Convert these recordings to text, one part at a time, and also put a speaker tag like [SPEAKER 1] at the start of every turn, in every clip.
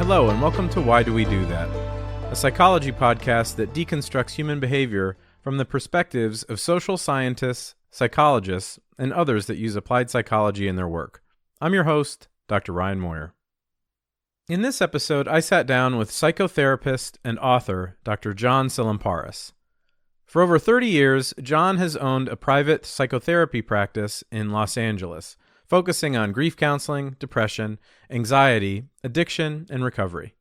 [SPEAKER 1] Hello, and welcome to Why Do We Do That? A psychology podcast that deconstructs human behavior from the perspectives of social scientists, psychologists, and others that use applied psychology in their work. I'm your host, Dr. Ryan Moyer. In this episode, I sat down with psychotherapist and author Dr. John Tsilimparis. For over 30 years, John has owned a private psychotherapy practice in Los Angeles, focusing on grief counseling, depression, anxiety, addiction, and recovery.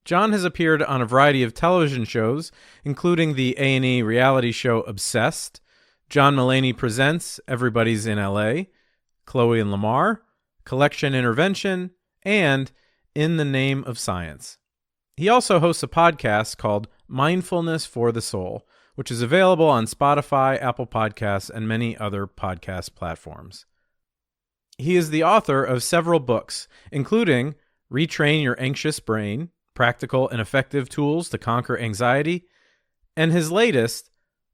[SPEAKER 1] John has appeared on a variety of television shows, including the A&E reality show Obsessed, John Mulaney Presents Everybody's in L.A., Chloe and Lamar, Collection Intervention, and In the Name of Science. He also hosts a podcast called Mindfulness for the Soul, which is available on Spotify, Apple Podcasts, and many other podcast platforms. He is the author of several books, including Retrain Your Anxious Brain, Practical and Effective Tools to Conquer Anxiety, and his latest,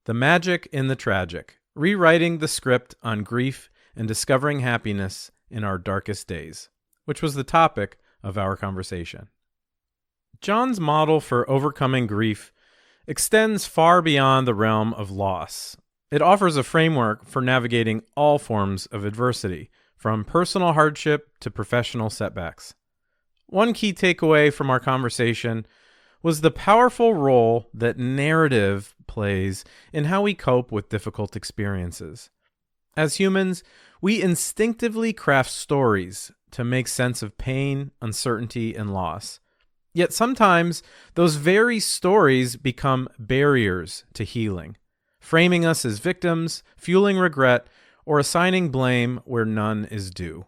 [SPEAKER 1] The Magic in the Tragic, Rewriting the Script on Grief and Discovering Happiness in Our Darkest Days, which was the topic of our conversation. John's model for overcoming grief extends far beyond the realm of loss. It offers a framework for navigating all forms of adversity, from personal hardship to professional setbacks. One key takeaway from our conversation was the powerful role that narrative plays in how we cope with difficult experiences. As humans, we instinctively craft stories to make sense of pain, uncertainty, and loss. Yet sometimes those very stories become barriers to healing, framing us as victims, fueling regret, or assigning blame where none is due.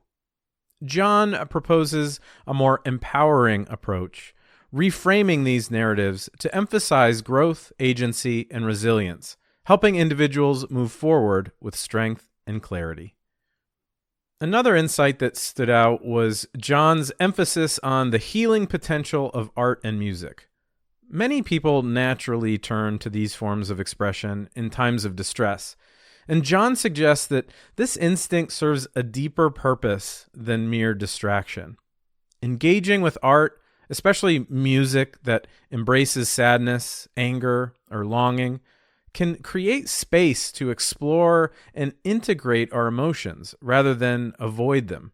[SPEAKER 1] John proposes a more empowering approach, reframing these narratives to emphasize growth, agency, and resilience, helping individuals move forward with strength and clarity. Another insight that stood out was John's emphasis on the healing potential of art and music. Many people naturally turn to these forms of expression in times of distress, and John suggests that this instinct serves a deeper purpose than mere distraction. Engaging with art, especially music that embraces sadness, anger, or longing, can create space to explore and integrate our emotions rather than avoid them.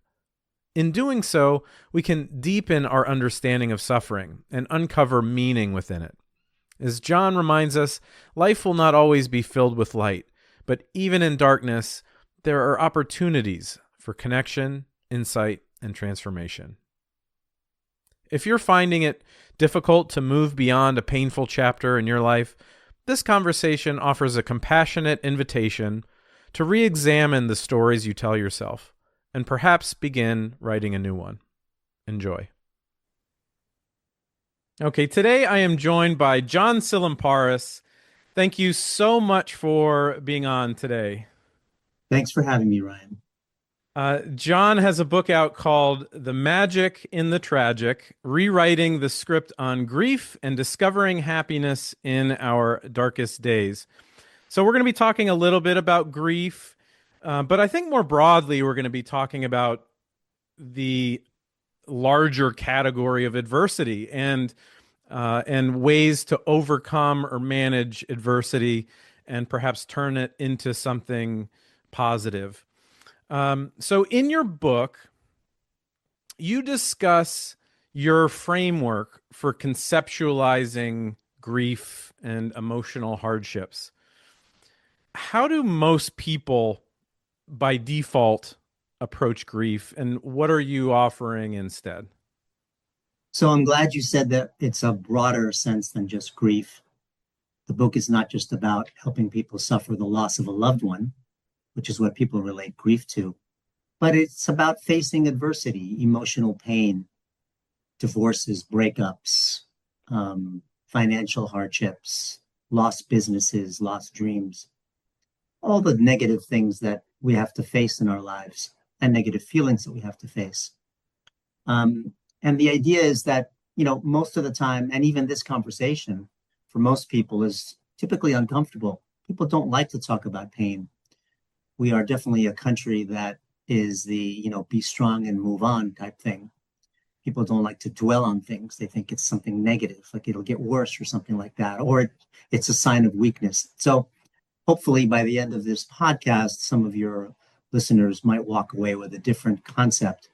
[SPEAKER 1] In doing so, we can deepen our understanding of suffering and uncover meaning within it. As John reminds us, life will not always be filled with light, but even in darkness, there are opportunities for connection, insight, and transformation. If you're finding it difficult to move beyond a painful chapter in your life, this conversation offers a compassionate invitation to re-examine the stories you tell yourself and perhaps begin writing a new one. Enjoy. Okay, today I am joined by John Tsilimparis. Thank you so much for being on today.
[SPEAKER 2] Thanks for having me, Ryan.
[SPEAKER 1] John has a book out called The Magic in the Tragic, Rewriting the Script on Grief and Discovering Happiness in Our Darkest Days. So we're going to be talking a little bit about grief, but I think more broadly we're going to be talking about the larger category of adversity and ways to overcome or manage adversity and perhaps turn it into something positive. So in your book, you discuss your framework for conceptualizing grief and emotional hardships. How do most people, by default, approach grief, and what are you offering instead?
[SPEAKER 2] So I'm glad you said that it's a broader sense than just grief. The book is not just about helping people suffer the loss of a loved one, which is what people relate grief to, but it's about facing adversity, emotional pain, divorces, breakups, financial hardships, lost businesses, lost dreams, all the negative things that we have to face in our lives and negative feelings that we have to face. And the idea is that, most of the time, and even this conversation for most people is typically uncomfortable. People don't like to talk about pain. We are definitely a country that is the, be strong and move on type thing. People don't like to dwell on things. They think it's something negative, like it'll get worse or something like that, or it's a sign of weakness. So hopefully by the end of this podcast, some of your listeners might walk away with a different concept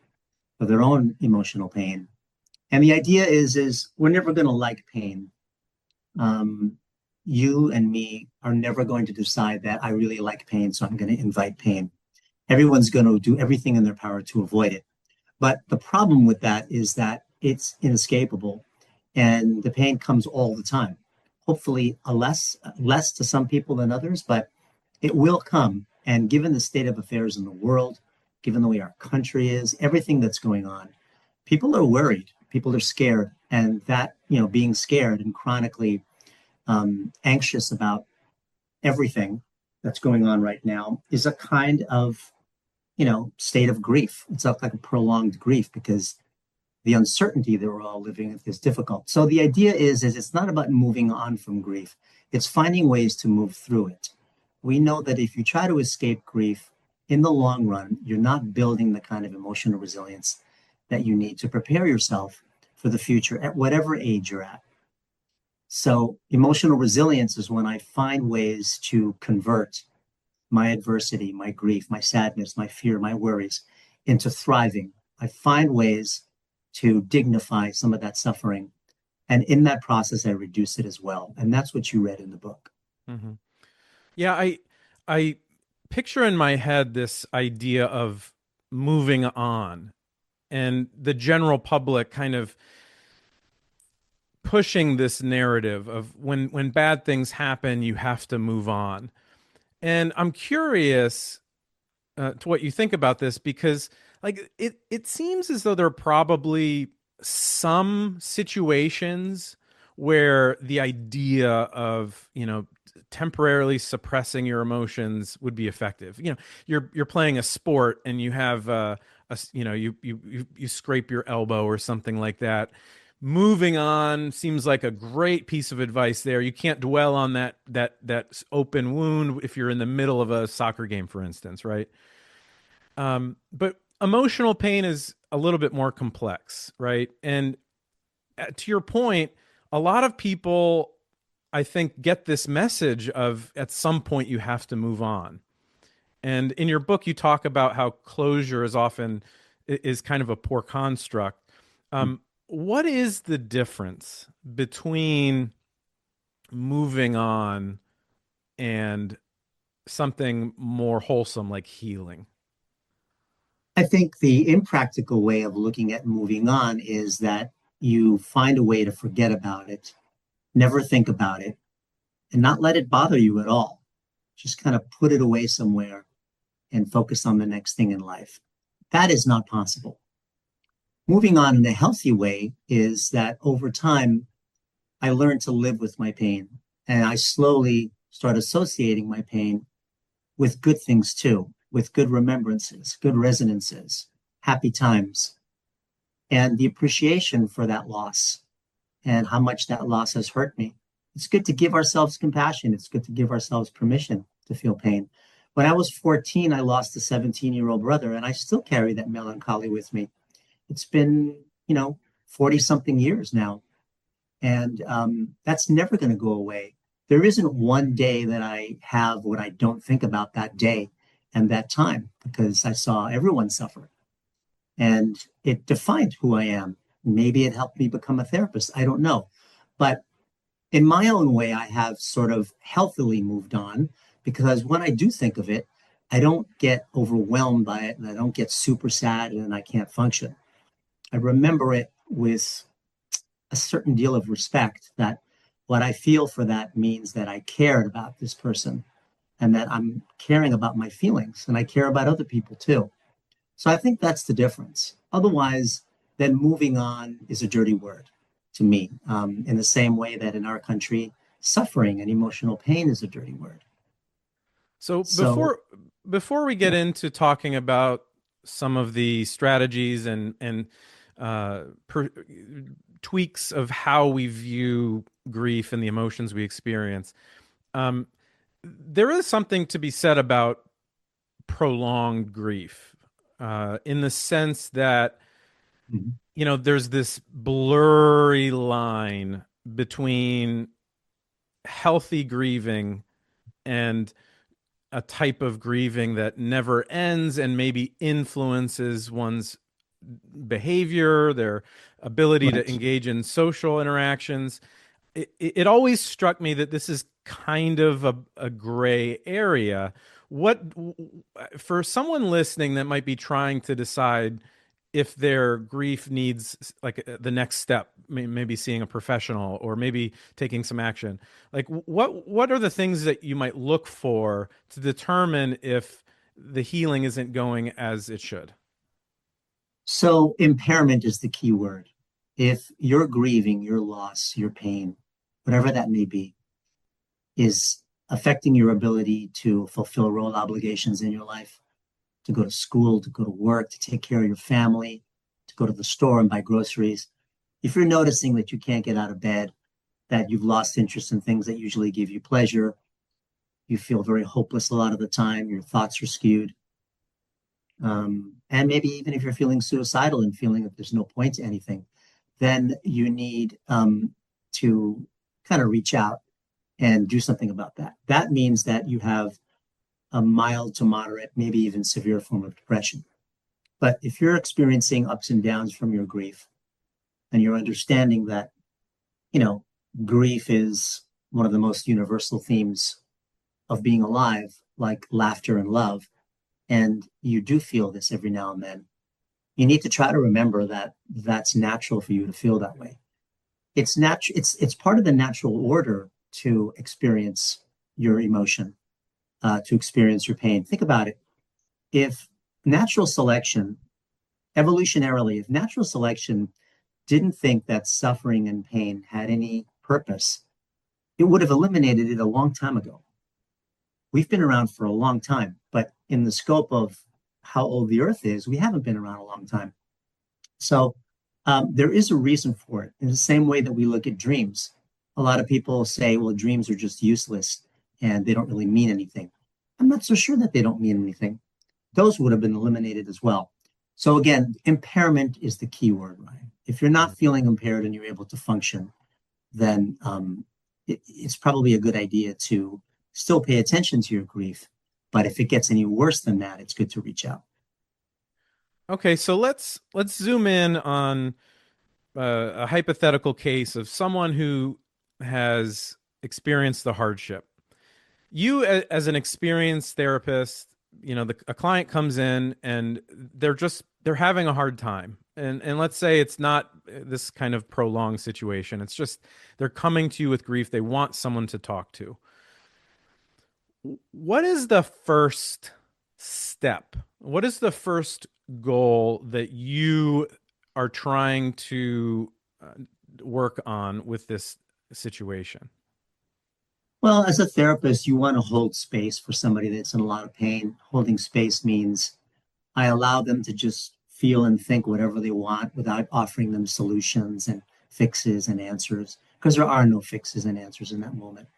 [SPEAKER 2] of their own emotional pain. And the idea is we're never going to like pain. Um, you and me are never going to decide that I really like pain, so I'm going to invite pain. Everyone's going to do everything in their power to avoid it. But the problem with that is that it's inescapable and the pain comes all the time. Hopefully, less to some people than others, but it will come. And given the state of affairs in the world, given the way our country is, everything that's going on, people are worried, people are scared, and that, being scared and chronically anxious about everything that's going on right now is a kind of, state of grief. It's like a prolonged grief because the uncertainty that we're all living with is difficult. So the idea is it's not about moving on from grief. It's finding ways to move through it. We know that if you try to escape grief in the long run, you're not building the kind of emotional resilience that you need to prepare yourself for the future at whatever age you're at. So emotional resilience is when I find ways to convert my adversity, my grief, my sadness, my fear, my worries into thriving. I find ways to dignify some of that suffering. And in that process, I reduce it as well. And that's what you read in the book.
[SPEAKER 1] Mm-hmm. Yeah, I picture in my head this idea of moving on and the general public kind of pushing this narrative of when bad things happen, you have to move on. And I'm curious to what you think about this because like it seems as though there are probably some situations where the idea of, temporarily suppressing your emotions would be effective. You're playing a sport and you have you scrape your elbow or something like that. Moving on seems like a great piece of advice there. You can't dwell on that open wound if you're in the middle of a soccer game, for instance, right? But emotional pain is a little bit more complex, right? And to your point, a lot of people, I think, get this message of at some point you have to move on. And in your book, you talk about how closure is kind of a poor construct. What is the difference between moving on and something more wholesome like healing?
[SPEAKER 2] I think the impractical way of looking at moving on is that you find a way to forget about it, never think about it, and not let it bother you at all. Just kind of put it away somewhere and focus on the next thing in life. That is not possible. Moving on in a healthy way is that over time, I learned to live with my pain and I slowly start associating my pain with good things too, with good remembrances, good resonances, happy times, and the appreciation for that loss and how much that loss has hurt me. It's good to give ourselves compassion. It's good to give ourselves permission to feel pain. When I was 14, I lost a 17-year-old brother, and I still carry that melancholy with me. It's been, 40 something years now. And that's never going to go away. There isn't one day that I have when I don't think about that day and that time because I saw everyone suffer. And it defined who I am. Maybe it helped me become a therapist. I don't know. But in my own way, I have sort of healthily moved on because when I do think of it, I don't get overwhelmed by it and I don't get super sad and I can't function. I remember it with a certain deal of respect that what I feel for that means that I cared about this person and that I'm caring about my feelings and I care about other people too. So I think that's the difference. Otherwise, then moving on is a dirty word to me, in the same way that in our country, suffering and emotional pain is a dirty word.
[SPEAKER 1] So
[SPEAKER 2] So,
[SPEAKER 1] before we get
[SPEAKER 2] yeah,
[SPEAKER 1] into talking about some of the strategies and uh, per, tweaks of how we view grief and the emotions we experience, um, there is something to be said about prolonged grief, in the sense that
[SPEAKER 2] Mhm.
[SPEAKER 1] there's this blurry line between healthy grieving and a type of grieving that never ends and maybe influences one's behavior, their ability to
[SPEAKER 2] Right.
[SPEAKER 1] engage in social interactions. It always struck me that this is kind of a gray area. What, for someone listening that might be trying to decide if their grief needs like the next step, maybe seeing a professional or maybe taking some action, like what are the things that you might look for to determine if the healing isn't going as it should?
[SPEAKER 2] So impairment is the key word. If you're grieving your loss, your pain, whatever that may be, is affecting your ability to fulfill role obligations in your life, to go to school, to go to work, to take care of your family, to go to the store and buy groceries. If you're noticing that you can't get out of bed, that you've lost interest in things that usually give you pleasure, you feel very hopeless a lot of the time, your thoughts are skewed. And maybe even if you're feeling suicidal and feeling that there's no point to anything, then you need to kind of reach out and do something about that. That means that you have a mild to moderate, maybe even severe form of depression. But if you're experiencing ups and downs from your grief and you're understanding that, you know, grief is one of the most universal themes of being alive, like laughter and love, and you do feel this every now and then, you need to try to remember that that's natural for you to feel that way. It's natural. It's part of the natural order to experience your emotion, to experience your pain. Think about it. If natural selection, evolutionarily, if natural selection didn't think that suffering and pain had any purpose, it would have eliminated it a long time ago. We've been around for a long time, but in the scope of how old the earth is, we haven't been around a long time. So there is a reason for it. In the same way that we look at dreams, a lot of people say, well, dreams are just useless and they don't really mean anything. I'm not so sure that they don't mean anything. Those would have been eliminated as well. So again, impairment is the key word, Ryan. If you're not feeling impaired and you're able to function, then it's probably a good idea to still pay attention to your grief. But if it gets any worse than that, it's good to reach out.
[SPEAKER 1] Okay, so let's zoom in on a hypothetical case of someone who has experienced the hardship. You, as an experienced therapist, a client comes in and they're having a hard time, and let's say it's not this kind of prolonged situation. It's just they're coming to you with grief. They want someone to talk to. What is the first step? What is the first goal that you are trying to work on with this situation?
[SPEAKER 2] Well, as a therapist, you want to hold space for somebody that's in a lot of pain. Holding space means I allow them to just feel and think whatever they want without offering them solutions and fixes and answers, because there are no fixes and answers in that moment.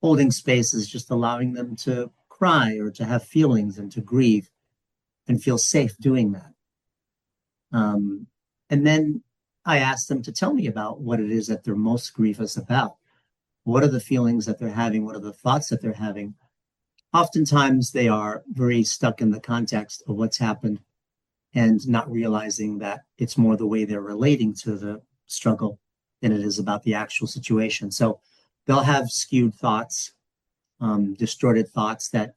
[SPEAKER 2] Holding space is just allowing them to cry or to have feelings and to grieve and feel safe doing that. Um, and then I ask them to tell me about what it is that they're most grievous about. What are the feelings that they're having? What are the thoughts that they're having? Oftentimes, they are very stuck in the context of what's happened and not realizing that it's more the way they're relating to the struggle than it is about the actual situation. So they'll have skewed thoughts, distorted thoughts that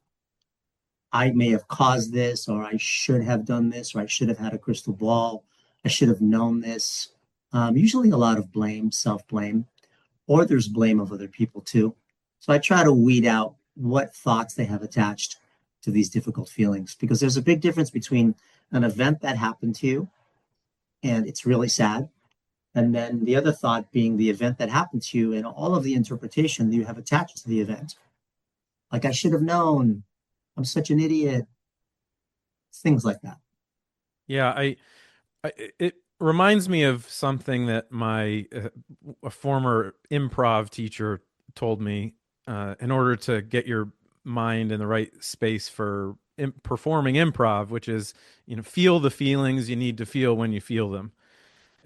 [SPEAKER 2] I may have caused this, or I should have done this, or I should have had a crystal ball. I should have known this. Usually a lot of blame, self blame, or there's blame of other people too. So I try to weed out what thoughts they have attached to these difficult feelings, because there's a big difference between an event that happened to you and it's really sad, and then the other thought being the event that happened to you and all of the interpretation that you have attached to the event. Like, I should have known, I'm such an idiot, things like that.
[SPEAKER 1] Yeah, it reminds me of something that my a former improv teacher told me. In order to get your mind in the right space for performing improv, which is, feel the feelings you need to feel when you feel them.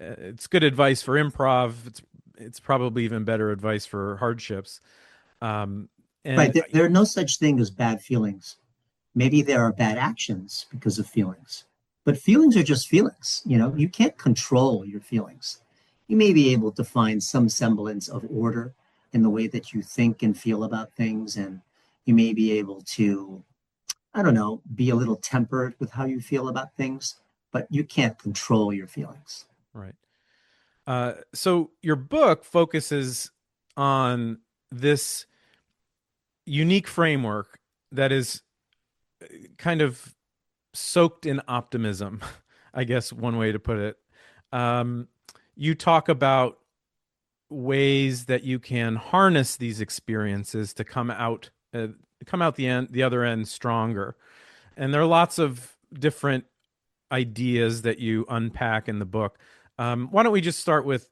[SPEAKER 1] it's good advice for improv. It's probably even better advice for hardships. Um,
[SPEAKER 2] Right.
[SPEAKER 1] and
[SPEAKER 2] There are no such thing as bad feelings. Maybe there are bad actions because of feelings, but feelings are just feelings. You know, you can't control your feelings. You may be able to find some semblance of order in the way that you think and feel about things, and you may be able to, I don't know, be a little tempered with how you feel about things, but you can't control your feelings.
[SPEAKER 1] right. So your book focuses on this unique framework that is kind of soaked in optimism, I guess one way to put it. Um, you talk about ways that you can harness these experiences to come out the other end stronger. And there are lots of different ideas that you unpack in the book. Why don't we just start with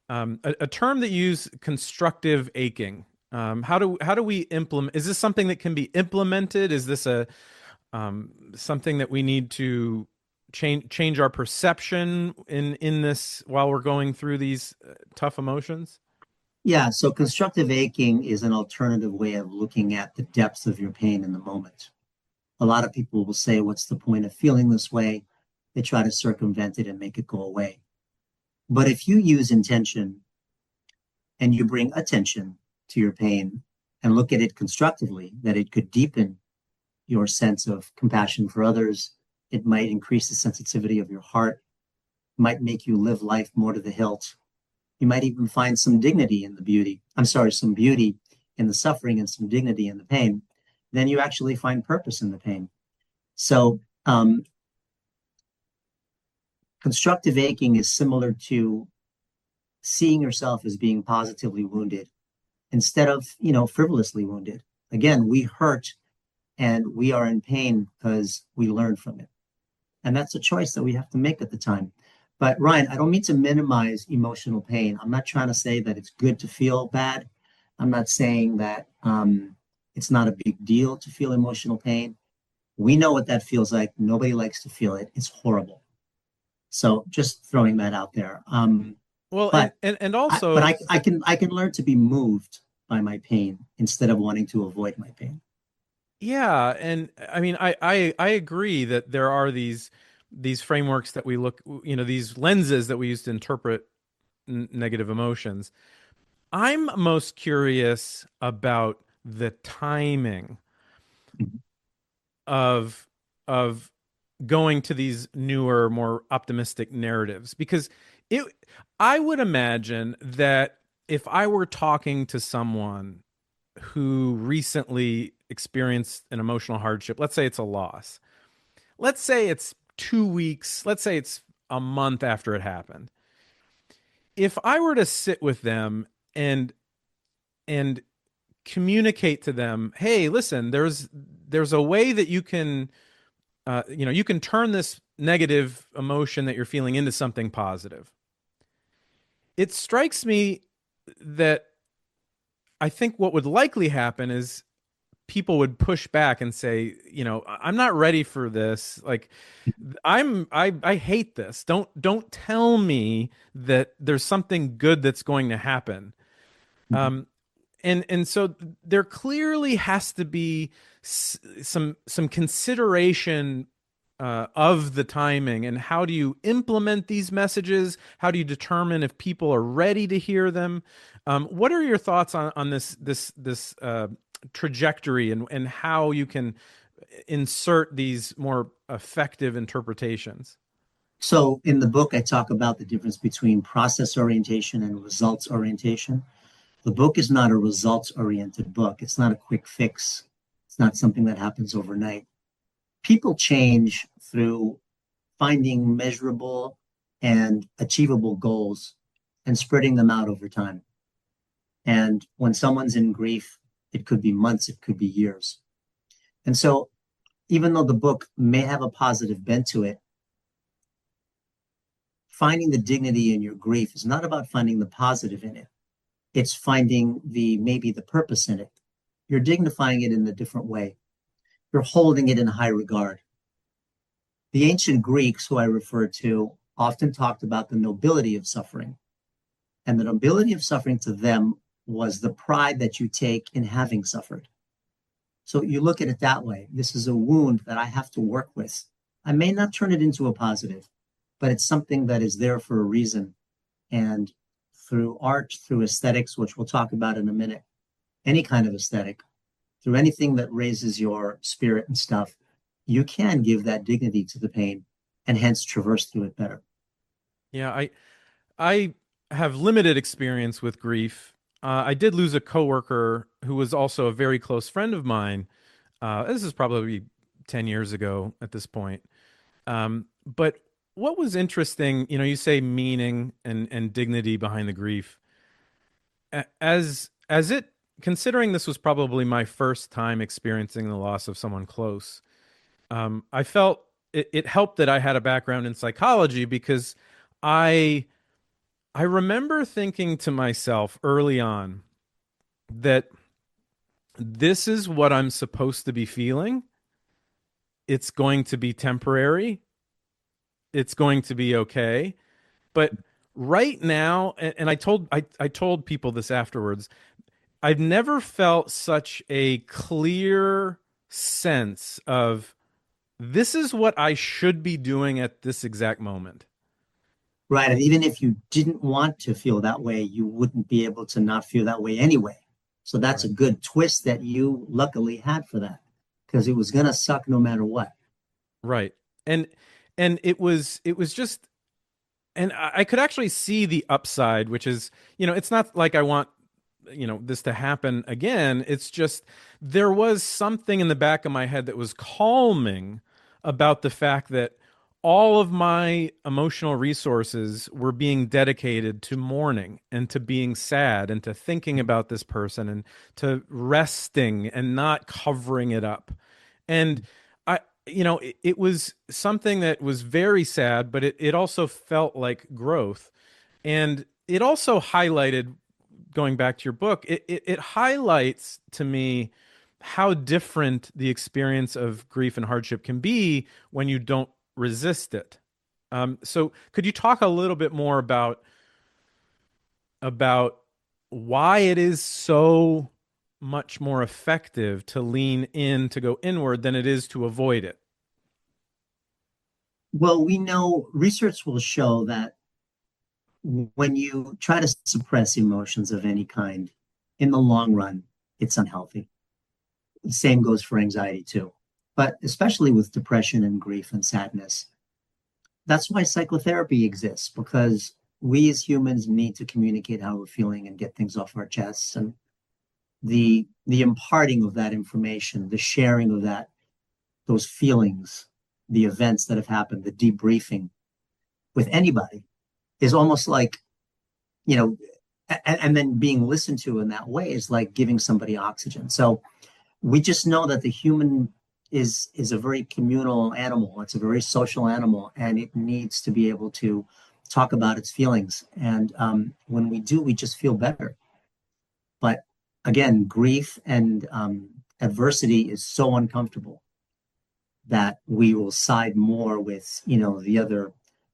[SPEAKER 1] a term that you use, constructive aching? How do we implement? Is this something that can be implemented? Is this a something that we need to change our perception in this while we're going through these tough emotions?
[SPEAKER 2] Yeah, so constructive aching is an alternative way of looking at the depth of your pain in the moment. A lot of people will say, what's the point of feeling this way? They try to circumvent it and make it go away. But if you use intention and you bring attention to your pain and look at it constructively, that it could deepen your sense of compassion for others, it might increase the sensitivity of your heart, might make you live life more to the hilt. You might even find some dignity in the beauty. I'm sorry, some beauty in the suffering and some dignity in the pain. Then you actually find purpose in the pain. So, constructive aching is similar to seeing yourself as being positively wounded instead of, frivolously wounded. Again, we hurt and we are in pain because we learned from it. And that's a choice that we have to make at the time. But Ryan, I don't mean to minimize emotional pain. I'm not trying to say that it's good to feel bad. I'm not saying that it's not a big deal to feel emotional pain. We know what that feels like. Nobody likes to feel it. It's horrible. So just throwing that out there.
[SPEAKER 1] Well,
[SPEAKER 2] But
[SPEAKER 1] and
[SPEAKER 2] I, but
[SPEAKER 1] also,
[SPEAKER 2] I can learn to be moved by my pain instead of wanting to avoid my pain.
[SPEAKER 1] yeah, and I mean, I agree that there are these frameworks that we look, these lenses that we use to interpret negative emotions. I'm most curious about the timing of of going to these newer, more optimistic narratives because it I would imagine that if I were talking to someone who recently experienced an emotional hardship, let's say it's a loss, let's say it's 2 weeks, let's say it's a month after it happened. If I were to sit with them and and communicate to them, hey, listen, there's a way that you can turn this negative emotion that you're feeling into something positive. It strikes me that I think what would likely happen is people would push back and say, I'm not ready for this. Like I hate this. Don't tell me that there's something good that's going to happen. Um and so there clearly has to be some consideration of the timing and how do you implement these messages? How do you determine if people are ready to hear them? What are your thoughts on this trajectory and how you can insert these more effective interpretations?
[SPEAKER 2] So in the book, I talk about the difference between process orientation and results orientation. The book is not a results oriented book. It's not a quick fix. It's not something that happens overnight. People change through finding measurable and achievable goals and spreading them out over time. And when someone's in grief, it could be months, it could be years. And so, even though the book may have a positive bent to it, finding the dignity in your grief is not about finding the positive in it. It's finding maybe the purpose in it. You're dignifying it in a different way. You're holding it in high regard. The ancient Greeks, who I refer to, often talked about the nobility of suffering. And the nobility of suffering to them was the pride that you take in having suffered. So you look at it that way. This is a wound that I have to work with. I may not turn it into a positive, but it's something that is there for a reason. And through art, through aesthetics, which we'll talk about in a minute, any kind of aesthetic, through anything that raises your spirit and stuff, you can give that dignity to the pain and hence traverse through it better.
[SPEAKER 1] Yeah, I have limited experience with grief. I did lose a coworker who was also a very close friend of mine. This is probably 10 years ago at this point. But what was interesting, you say meaning and dignity behind the grief. As it considering this was probably my first time experiencing the loss of someone close, I felt it helped that I had a background in psychology because I I remember thinking to myself early on that this is what I'm supposed to be feeling. It's going to be temporary. It's going to be okay. But right now, and I told people this afterwards, I've never felt such a clear sense of this is what I should be doing at this exact moment.
[SPEAKER 2] Right. And even if you didn't want to feel that way, you wouldn't be able to not feel that way anyway. So that's a
[SPEAKER 1] Right.
[SPEAKER 2] good twist that you luckily had for that because it was going to suck no matter what.
[SPEAKER 1] Right. And it was just and I could actually see the upside, which is, it's not like I want, this to happen again. It's just there was something in the back of my head that was calming about the fact that all of my emotional resources were being dedicated to mourning and to being sad and to thinking about this person and to resting and not covering it up. And it was something that was very sad, but it also felt like growth. And it also highlighted, going back to your book, it highlights to me how different the experience of grief and hardship can be when you don't resist it. So could you talk a little bit more about why it is so much more effective to lean in, to go inward, than it is to avoid it?
[SPEAKER 2] Well, we know research will show that when you try to suppress emotions of any kind, in the long run, it's unhealthy. The same goes for anxiety too, but especially with depression and grief and sadness. That's why psychotherapy exists because we as humans need to communicate how we're feeling and get things off our chests. And the imparting of that information, the sharing of those feelings, the events that have happened, the debriefing with anybody is almost like, you know, and then being listened to in that way is like giving somebody oxygen. So we just know that the human is a very communal animal. It's a very social animal, and it needs to be able to talk about its feelings. And when we do, we just feel better. But again, grief and adversity is so uncomfortable that we will side more with, the other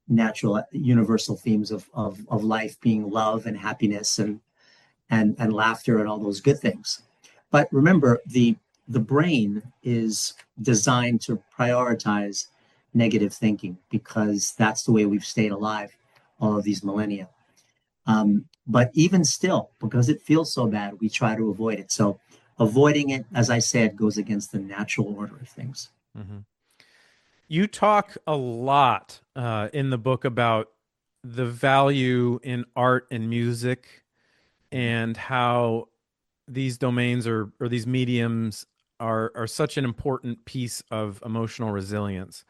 [SPEAKER 2] natural universal themes of life being love and happiness and laughter and all those good things. But remember, the brain is designed to prioritize negative thinking because that's the way we've stayed alive all of these millennia. But even still, because it feels so bad, we try to avoid it. So avoiding it, as I said, goes against the natural order of things.
[SPEAKER 1] Mhm. You talk a lot in the book about the value in art and music and how these domains or these mediums are such an important piece of emotional resilience.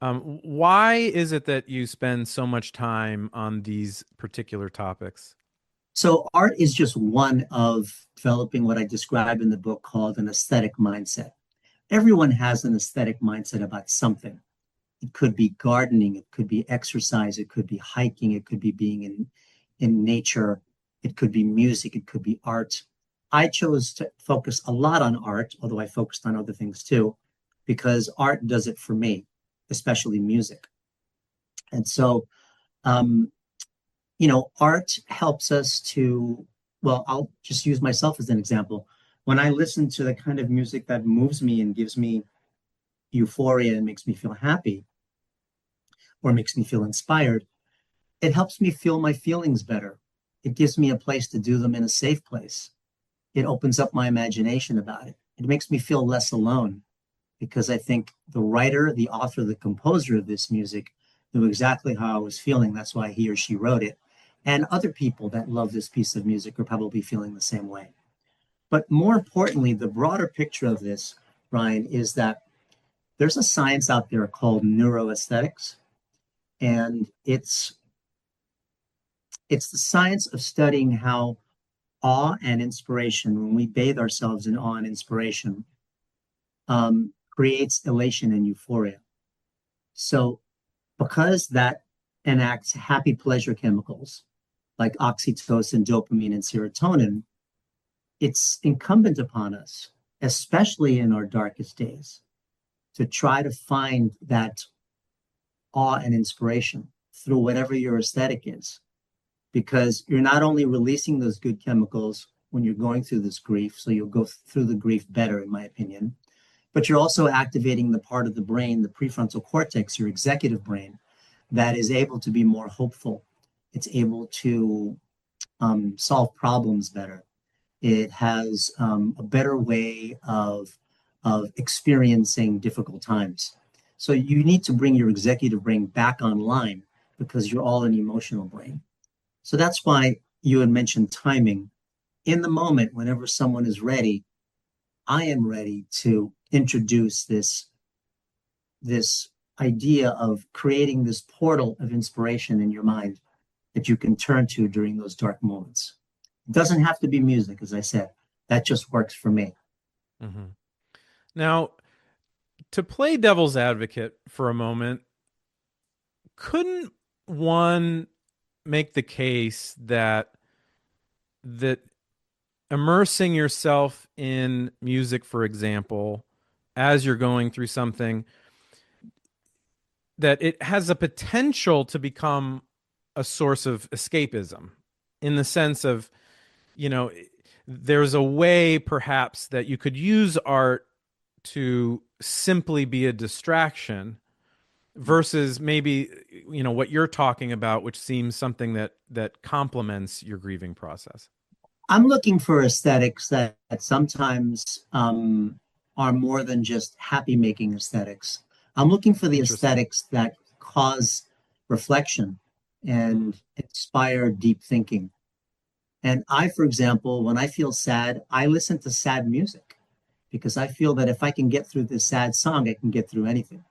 [SPEAKER 1] Why is it that you spend so much time on these particular topics?
[SPEAKER 2] So art is just one of developing what I describe in the book called an aesthetic mindset. Everyone has an aesthetic mindset about something. It could be gardening, it could be exercise, it could be hiking, it could be being in nature, it could be music, it could be art. I chose to focus a lot on art, although I focused on other things too, because art does it for me, especially music. And so Um, art helps us to, well, I'll just use myself as an example. When I listen to the kind of music that moves me and gives me euphoria and makes me feel happy or makes me feel inspired, it helps me feel my feelings better. It gives me a place to do them in a safe place. It opens up my imagination about it. It makes me feel less alone because I think the writer, the author, the composer of this music knew exactly how I was feeling. That's why he or she wrote it. And other people that love this piece of music are probably feeling the same way. But more importantly, the broader picture of this, Ryan, is that there's a science out there called neuroaesthetics, and it's the science of studying how awe and inspiration, when we bathe ourselves in awe and inspiration, creates elation and euphoria. So, because that enacts happy pleasure chemicals like oxytocin, dopamine, and serotonin, it's incumbent upon us, especially in our darkest days, to try to find that awe and inspiration through whatever your aesthetic is, because you're not only releasing those good chemicals when you're going through this grief, so you'll go through the grief better, in my opinion, but you're also activating the part of the brain, the prefrontal cortex, your executive brain, that is able to be more hopeful. It's able to solve problems better. It has a better way of experiencing difficult times. So you need to bring your executive brain back online because you're all an emotional brain. So that's why you had mentioned timing. In the moment, whenever someone is ready, I am ready to introduce this idea of creating this portal of inspiration in your mind that you can turn to during those dark moments. It doesn't have to be music, as I said. That just works for me.
[SPEAKER 1] Mm-hmm. Now, to play devil's advocate for a moment, couldn't one make the case that immersing yourself in music, for example, as you're going through something, that it has a potential to become a source of escapism, in the sense of, you know, there's a way perhaps that you could use art to simply be a distraction versus maybe, you know, what you're talking about, which seems something that complements your grieving process.
[SPEAKER 2] I'm looking for aesthetics that sometimes are more than just happy making aesthetics. I'm looking for the
[SPEAKER 1] Interesting.
[SPEAKER 2] aesthetics that cause reflection
[SPEAKER 1] Mm,
[SPEAKER 2] and inspire deep thinking. And I, for example, when I feel sad, I listen to sad music because I feel that if I can get through this sad song, I can get through anything.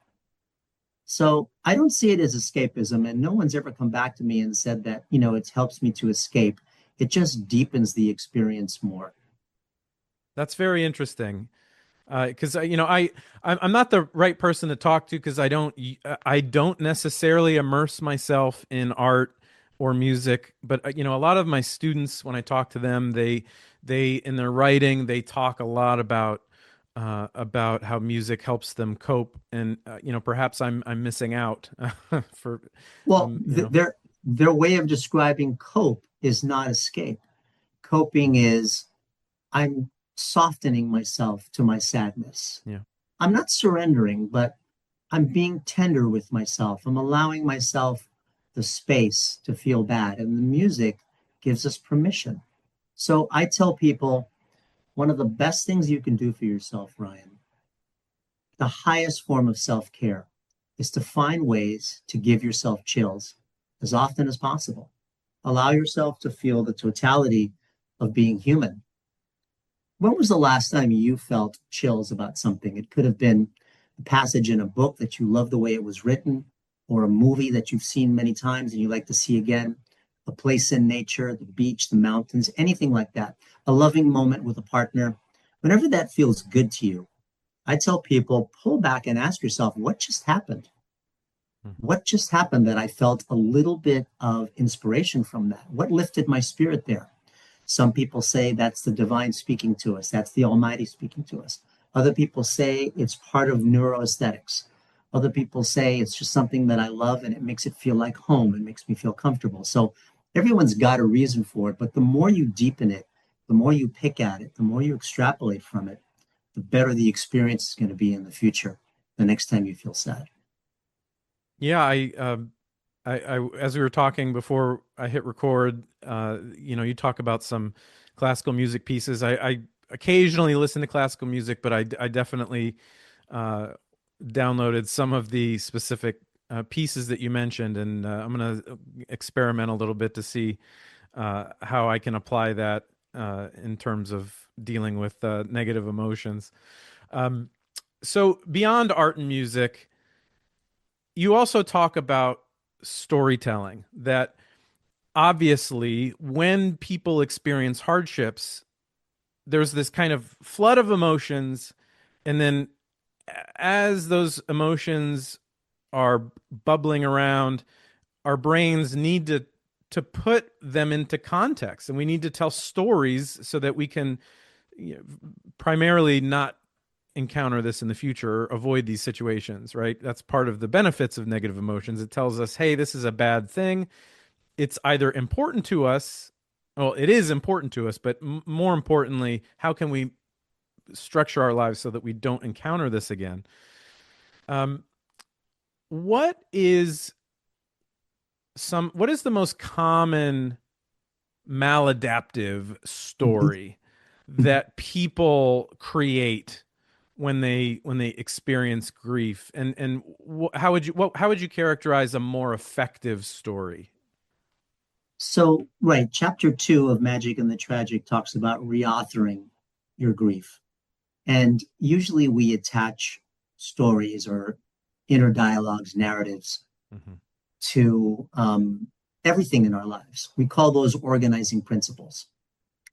[SPEAKER 2] So I don't see it as escapism, and no one's ever come back to me and said that, it helps me to escape. It just deepens the experience more.
[SPEAKER 1] that's very interesting. Because I'm not the right person to talk to, because I don't necessarily immerse myself in art or music. But a lot of my students, when I talk to them, they in their writing they talk a lot about how music helps them cope, and perhaps I'm missing out for
[SPEAKER 2] Well,
[SPEAKER 1] um you
[SPEAKER 2] th-
[SPEAKER 1] know
[SPEAKER 2] their their way of describing cope is not escape. Coping is I'm softening myself to my sadness.
[SPEAKER 1] yeah.
[SPEAKER 2] I'm not surrendering, but I'm being tender with myself. I'm allowing myself the space to feel bad. And the music gives us permission. So I tell people one of the best things you can do for yourself, Ryan, the highest form of self care is to find ways to give yourself chills as often as possible. Allow yourself to feel the totality of being human. When was the last time you felt chills about something? It could have been a passage in a book that you love the way it was written, or a movie that you've seen many times and you like to see again, a place in nature, the beach, the mountains, anything like that, a loving moment with a partner. Whenever that feels good to you, I tell people pull back and ask yourself, what just happened?
[SPEAKER 1] Mhm.
[SPEAKER 2] What just happened that I felt a little bit of inspiration from that? What lifted my spirit there? Some people say that's the divine speaking to us, that's the Almighty speaking to us. Other people say it's part of neuroaesthetics. Other people say it's just something that I love and it makes it feel like home. It makes me feel comfortable. So everyone's got a reason for it. But the more you deepen it, the more you pick at it, the more you extrapolate from it, the better the experience is going to be in the future, the next time you feel sad.
[SPEAKER 1] Yeah, as we were talking before I hit record, you talk about some classical music pieces. I occasionally listen to classical music, but I definitely uh, downloaded some of the specific pieces that you mentioned, and I'm going to experiment a little bit to see how I can apply that in terms of dealing with negative emotions. Um, so beyond art and music, you also talk about storytelling, that obviously when people experience hardships, there's this kind of flood of emotions, and then as those emotions are bubbling around, our brains need to put them into context, and we need to tell stories so that we can, primarily not encounter this in the future or avoid these situations, right? That's part of the benefits of negative emotions. It tells us, hey, this is a bad thing. It's either important to us, well, it is important to us, but more importantly, how can we structure our lives so that we don't encounter this again? Um, what is what is the most common maladaptive
[SPEAKER 2] Mhm.
[SPEAKER 1] story that people create when they experience grief, and how would you characterize a more effective story?
[SPEAKER 2] So, right, chapter 2 of Magic and the Tragic talks about reauthoring your grief. And usually we attach stories or inner dialogues, narratives
[SPEAKER 1] Hmm.
[SPEAKER 2] to everything in our lives. We call those organizing principles.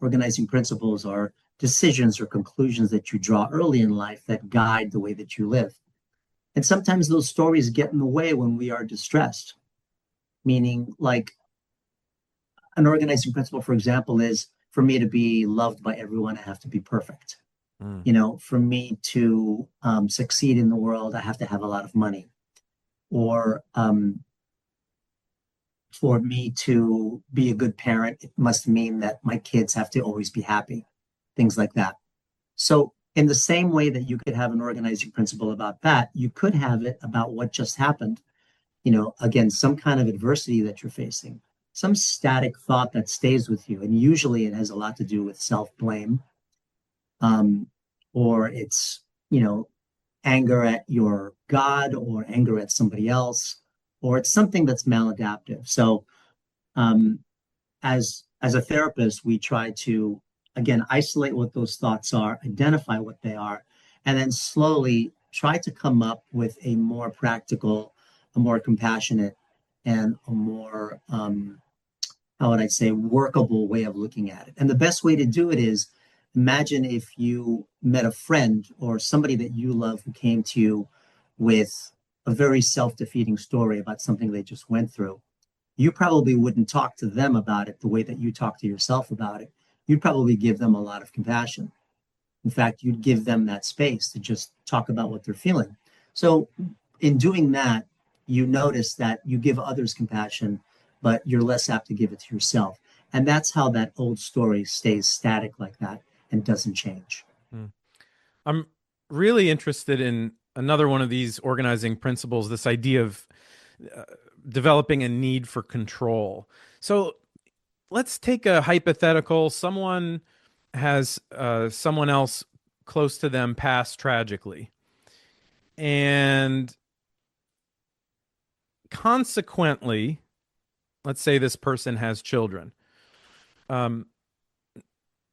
[SPEAKER 2] Organizing principles are decisions or conclusions that you draw early in life that guide the way that you live. And sometimes those stories get in the way when we are distressed, meaning, like, an organizing principle, for example, is for me to be loved by everyone, I have to be perfect.
[SPEAKER 1] Mm.
[SPEAKER 2] For me to succeed in the world, I have to have a lot of money. Or for me to be a good parent, it must mean that my kids have to always be happy, things like that. So, in the same way that you could have an organizing principle about that, you could have it about what just happened. Again, some kind of adversity that you're facing, some static thought that stays with you. And usually it has a lot to do with self blame, um, or it's, you know, anger at your God or anger at somebody else, or it's something that's maladaptive. So, um, as a therapist, we try to again isolate what those thoughts are, identify what they are, and then slowly try to come up with a more practical, a more compassionate, and a more how would I say workable way of looking at it. And the best way to do it is imagine if you met a friend or somebody that you love who came to you with a very self-defeating story about something they just went through. You probably wouldn't talk to them about it the way that you talk to yourself about it. You'd probably give them a lot of compassion. In fact, you'd give them that space to just talk about what they're feeling. So, in doing that, you notice that you give others compassion, but you're less apt to give it to yourself. And that's how that old story stays static like that and doesn't change.
[SPEAKER 1] Mm. I'm really interested in another one of these organizing principles, this idea of uh, developing a need for control. So let's take a hypothetical. Someone has someone else close to them pass tragically. And consequently, let's say this person has children. Um,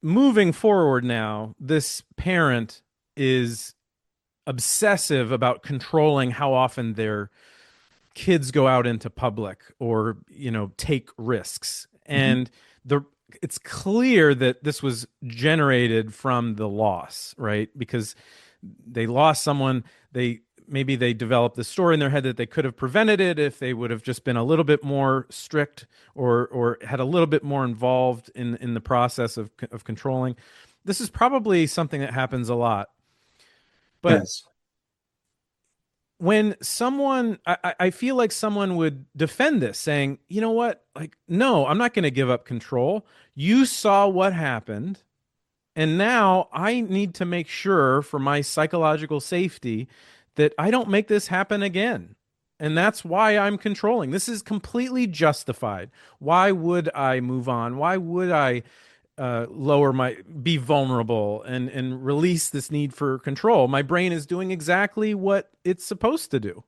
[SPEAKER 1] Moving forward now, this parent is obsessive about controlling how often their kids go out into public or take risks,
[SPEAKER 2] Mhm.
[SPEAKER 1] and the it's clear that this was generated from the loss, right? Because they lost someone. They maybe they developed the story in their head that they could have prevented it if they would have just been a little bit more strict, or had a little bit more involved in the process of controlling. This is probably something that happens a lot. But
[SPEAKER 2] Yes.
[SPEAKER 1] when someone, I feel like someone would defend this, saying, you know what, like, no, I'm not going to give up control. You saw what happened. And now I need to make sure for my psychological safety that I don't make this happen again. And that's why I'm controlling. This is completely justified. Why would I move on? Why would I be vulnerable and release this need for control? My brain is doing exactly what it's supposed to do.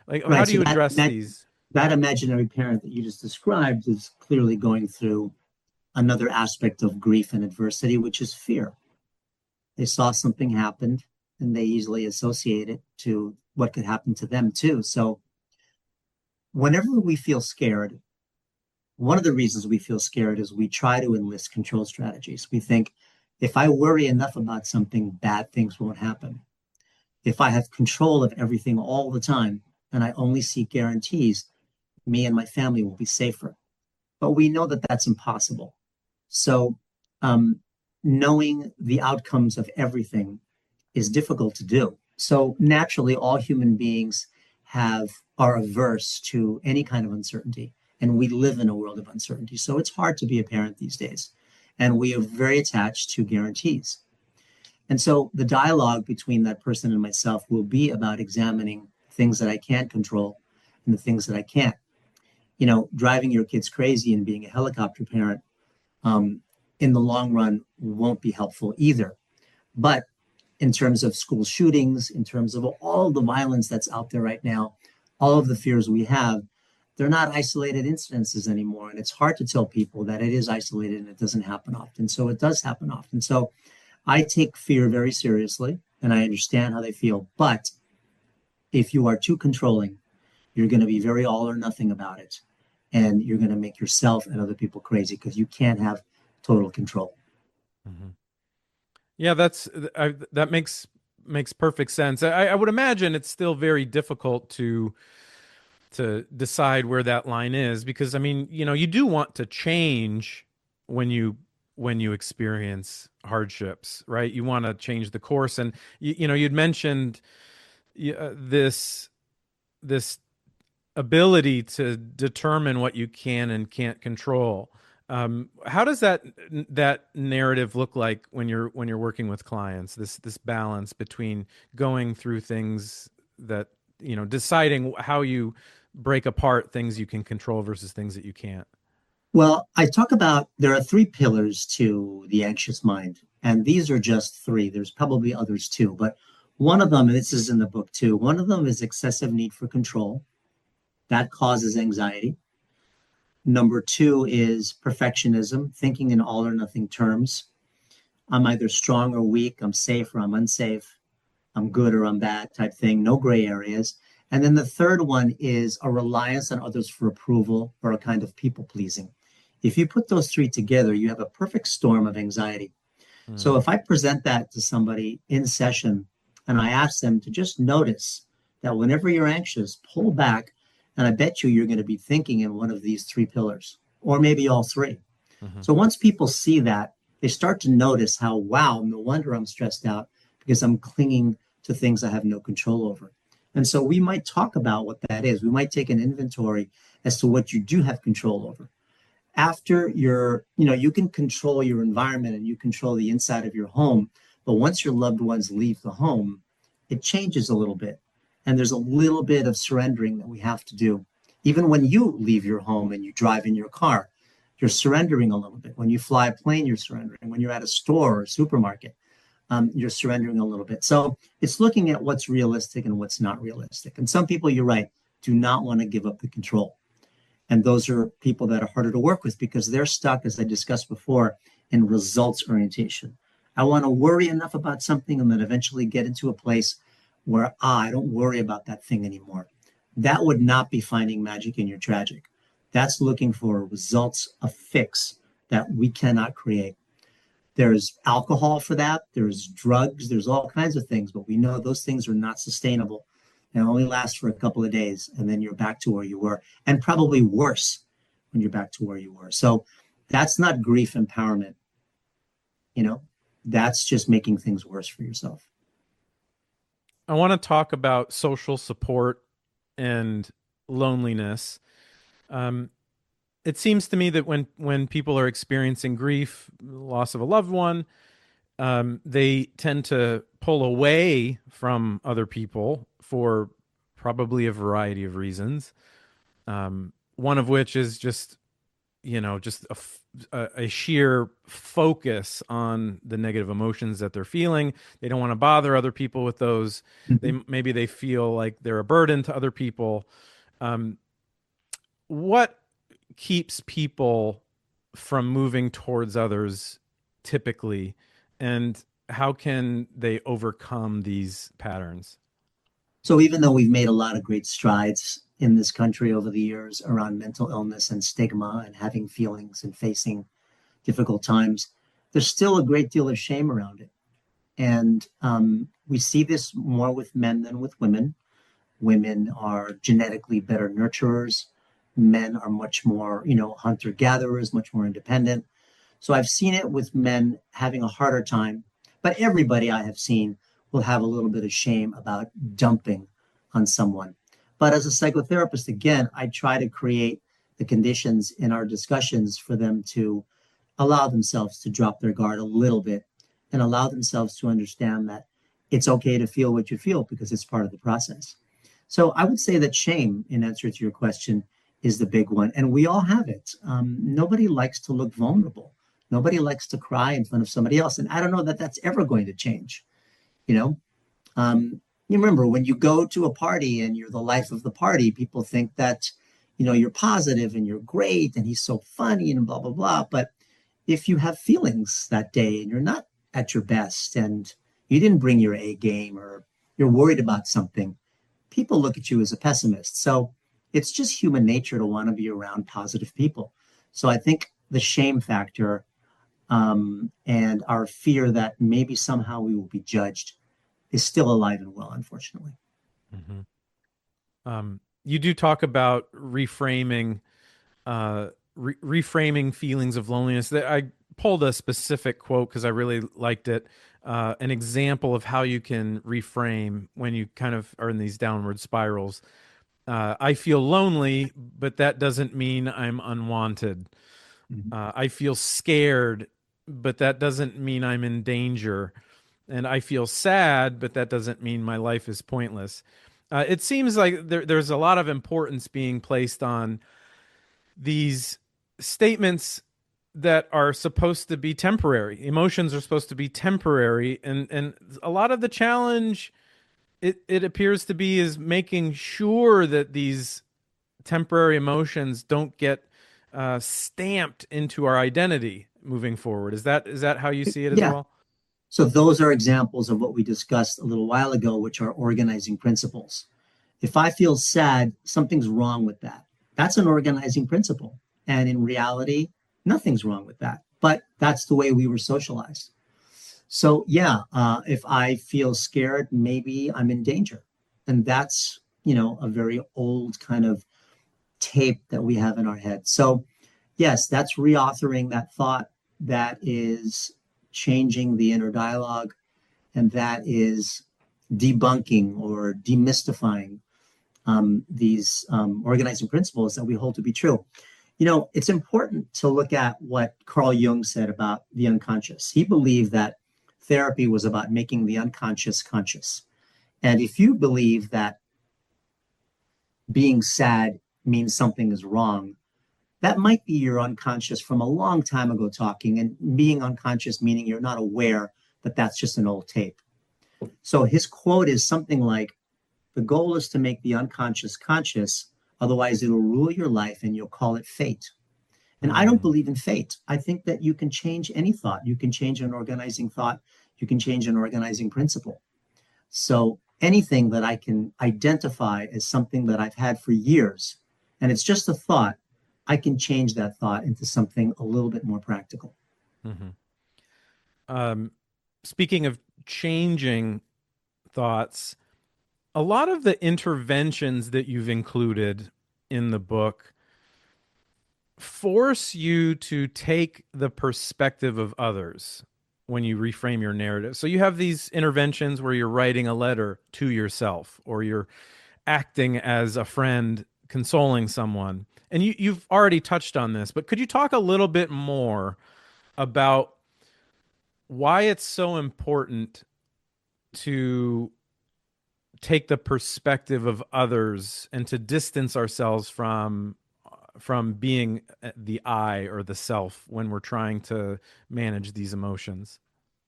[SPEAKER 1] Like, how
[SPEAKER 2] Right.
[SPEAKER 1] do
[SPEAKER 2] So
[SPEAKER 1] you address these?
[SPEAKER 2] that imaginary parent that you just described is clearly going through another aspect of grief and adversity, which is fear. They saw something happened and they easily associate it to what could happen to them too. So whenever we feel scared, one of the reasons we feel scared is we try to enlist control strategies. We think if I worry enough about something, bad things won't happen. If I have control of everything all the time and I only seek guarantees, me and my family will be safer. But we know that that's impossible. So, um, knowing the outcomes of everything is difficult to do. So, naturally, all human beings are averse to any kind of uncertainty, and we live in a world of uncertainty. So, it's hard to be a parent these days, and we are very attached to guarantees. And so, the dialogue between that person and myself will be about examining things that I can't control and the things that I can't. Driving your kids crazy and being a helicopter parent um, in the long run won't be helpful either. But in terms of school shootings, in terms of all the violence that's out there right now, all of the fears we have, they're not isolated incidences anymore. And it's hard to tell people that it is isolated and it doesn't happen often. So it does happen often. So I take fear very seriously and I understand how they feel. But if you are too controlling, you're going to be very all or nothing about it. And you're going to make yourself and other people crazy because you can't have total control.
[SPEAKER 1] Mhm. Yeah, that makes perfect sense. I would imagine it's still very difficult to decide where that line is because I mean, you do want to change when you experience hardships, right? You want to change the course, and you'd mentioned this ability to determine what you can and can't control. How does that narrative look like when you're working with clients? This balance between going through things that deciding how you break apart things you can control versus things that you can't.
[SPEAKER 2] Well, I talk about there are three pillars to the anxious mind, and these are just three. There's probably others too, but one of them, and this is in the book too, one of them is excessive need for control. That causes anxiety. Number two is perfectionism, thinking in all or nothing terms. I'm either strong or weak, I'm safe or I'm unsafe, I'm good or I'm bad type thing, no gray areas. And then the third one is a reliance on others for approval or a kind of people pleasing. If you put those three together, you have a perfect storm of anxiety. So
[SPEAKER 1] Mm,
[SPEAKER 2] if I present that to somebody in session and I ask them to just notice that whenever you're anxious, pull back, and I bet you're going to be thinking in one of these three pillars, or maybe all three.
[SPEAKER 1] mhm.
[SPEAKER 2] So once people see that, they start to notice how, wow, no wonder I'm stressed out because I'm clinging to things I have no control over. And so we might talk about what that is. We might take an inventory as to what you do have control over. After you can control your environment and you control the inside of your home. But once your loved ones leave the home, it changes a little bit. And there's a little bit of surrendering that we have to do. Even when you leave your home and you drive in your car, you're surrendering a little bit. When you fly a plane, you're surrendering. When you're at a store or supermarket, you're surrendering a little bit. So it's looking at what's realistic and what's not realistic. And some people, you're right, do not want to give up the control. And those are people that are harder to work with because they're stuck, as I discussed before, in results orientation. I want to worry enough about something and then eventually get into a place where I don't worry about that thing anymore. That would not be finding magic in your tragic. That's looking for results, a fix that we cannot create. There's alcohol for that, there's drugs, there's all kinds of things, but we know those things are not sustainable and only last for a couple of days, and then you're back to where you were, and probably worse when you're back to where you were. So that's not grief empowerment, you know, that's just making things worse for yourself.
[SPEAKER 1] I want to talk about social support and loneliness. Um, it seems to me that when people are experiencing grief, loss of a loved one, they tend to pull away from other people for probably a variety of reasons. One of which is just just a sheer focus on the negative emotions that they're feeling. They don't want to bother other people with those. They
[SPEAKER 2] Mhm.
[SPEAKER 1] maybe they feel like they're a burden to other people. Um, what keeps people from moving towards others typically, and how can they overcome these patterns?
[SPEAKER 2] So even though we've made a lot of great strides in this country over the years around mental illness and stigma and having feelings and facing difficult times, there's still a great deal of shame around it. And we see this more with men than with women. Women are genetically better nurturers. Men are much more, hunter gatherers, much more independent. So I've seen it with men having a harder time, but everybody I have seen will have a little bit of shame about dumping on someone. But as a psychotherapist, again, I try to create the conditions in our discussions for them to allow themselves to drop their guard a little bit and allow themselves to understand that it's okay to feel what you feel because it's part of the process. So I would say that shame, in answer to your question, is the big one. And we all have it. Nobody likes to look vulnerable. Nobody likes to cry in front of somebody else. And I don't know that that's ever going to change. You know, you remember when you go to a party and you're the life of the party, people think that, you're positive and you're great and he's so funny and blah, blah, blah. But if you have feelings that day and you're not at your best and you didn't bring your A game or you're worried about something, people look at you as a pessimist. So it's just human nature to want to be around positive people. So I think the shame factor and our fear that maybe somehow we will be judged is still alive and well, unfortunately.
[SPEAKER 1] Mhm. You do talk about reframing feelings of loneliness. That I pulled a specific quote because I really liked it. An example of how you can reframe when you kind of are in these downward spirals. I feel lonely, but that doesn't mean I'm unwanted.
[SPEAKER 2] Mhm.
[SPEAKER 1] I feel scared, but that doesn't mean I'm in danger. And I feel sad, but that doesn't mean my life is pointless. It seems like there's a lot of importance being placed on these statements that are supposed to be temporary. Emotions are supposed to be temporary, and a lot of the challenge it appears to be is making sure that these temporary emotions don't get stamped into our identity moving forward. Is that how you see it as
[SPEAKER 2] Yeah.
[SPEAKER 1] well?
[SPEAKER 2] So those are examples of what we discussed a little while ago, which are organizing principles. If I feel sad, something's wrong with that. That's an organizing principle. And in reality, nothing's wrong with that. But that's the way we were socialized. So, yeah, if I feel scared, maybe I'm in danger. And that's, a very old kind of tape that we have in our head. So, yes, that's reauthoring that thought. That is changing the inner dialogue. And that is debunking or demystifying these organizing principles that we hold to be true. It's important to look at what Carl Jung said about the unconscious. He believed that therapy was about making the unconscious conscious. And if you believe that being sad means something is wrong, that might be your unconscious from a long time ago talking, and being unconscious meaning you're not aware that that's just an old tape. So his quote is something like, the goal is to make the unconscious conscious, otherwise it'll rule your life and you'll call it fate. And I don't
[SPEAKER 1] Hmm.
[SPEAKER 2] believe in fate. I think that you can change any thought. You can change an organizing thought. You can change an organizing principle. So anything that I can identify as something that I've had for years, and it's just a thought, I can change that thought into something a little bit more practical.
[SPEAKER 1] Hmm. Um, Speaking of changing thoughts, a lot of the interventions that you've included in the book force you to take the perspective of others. when you reframe your narrative. So you have these interventions where you're writing a letter to yourself, or you're acting as a friend, consoling someone. And you've already touched on this, but could you talk a little bit more about why it's so important to take the perspective of others and to distance ourselves from being the I or the self when we're trying to manage these emotions?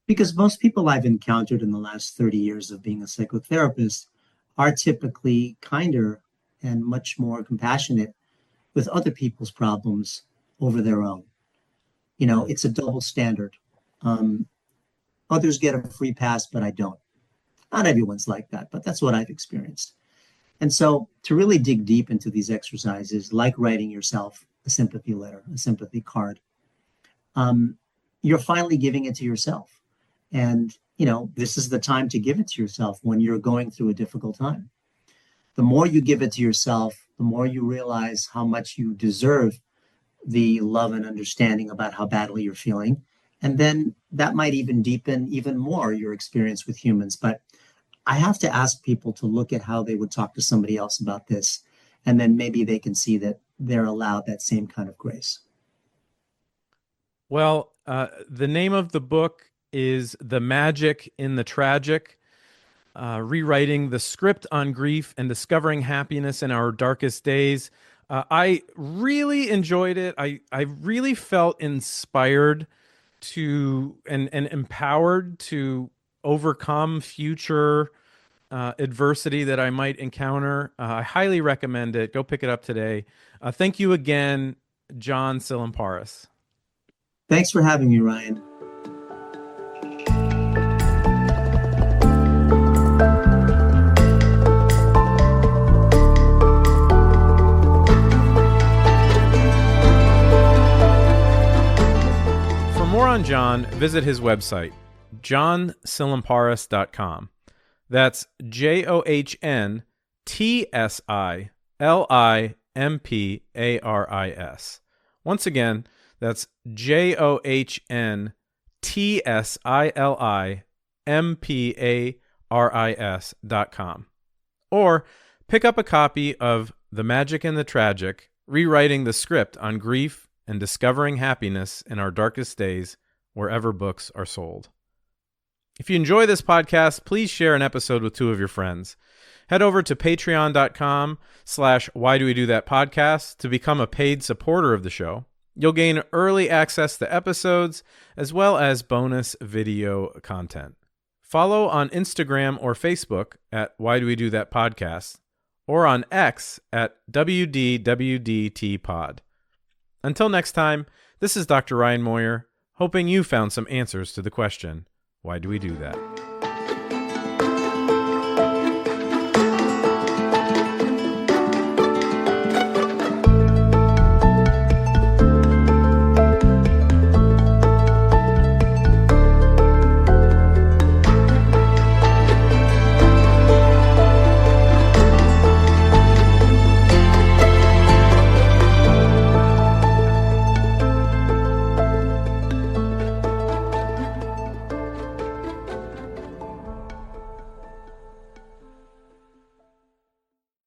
[SPEAKER 2] Because most people I've encountered in the last 30 years of being a psychotherapist are typically kinder and much more compassionate with other people's problems over their own. It's a double standard. Um, Others get a free pass, but I don't. Not everyone's like that, but that's what I've experienced. And so to really dig deep into these exercises, like writing yourself a sympathy letter, a sympathy card, you're finally giving it to yourself. And, this is the time to give it to yourself when you're going through a difficult time. The more you give it to yourself, the more you realize how much you deserve the love and understanding about how badly you're feeling. And then that might even deepen even more your experience with humans. But I have to ask people to look at how they would talk to somebody else about this. And then maybe they can see that they're allowed that same kind of grace.
[SPEAKER 1] Well, the name of the book is The Magic in the Tragic, Rewriting the Script on Grief and Discovering Happiness in Our Darkest Days. I really enjoyed it. I really felt inspired to and empowered to overcome future adversity that I might encounter. I highly recommend it. Go pick it up today. Thank you again, John Tsilimparis.
[SPEAKER 2] Thanks for having me, Ryan.
[SPEAKER 1] For more on John, visit his website, johntsylimparis.com. That's JOHNTSILIMPARIS. Once again, that's JOHNTSILIMPARIS.com. Or pick up a copy of The Magic and the Tragic, Rewriting the Script on Grief and Discovering Happiness in Our Darkest Days, wherever books are sold. If you enjoy this podcast, please share an episode with 2 of your friends. Head over to patreon.com/whydowedo-that-podcast to become a paid supporter of the show. You'll gain early access to episodes as well as bonus video content. Follow on Instagram or Facebook at Why Do We Do That Podcast, or on X at WDWDTpod. Until next time, this is Dr. Ryan Moyer, hoping you found some answers to the question, why do we do that?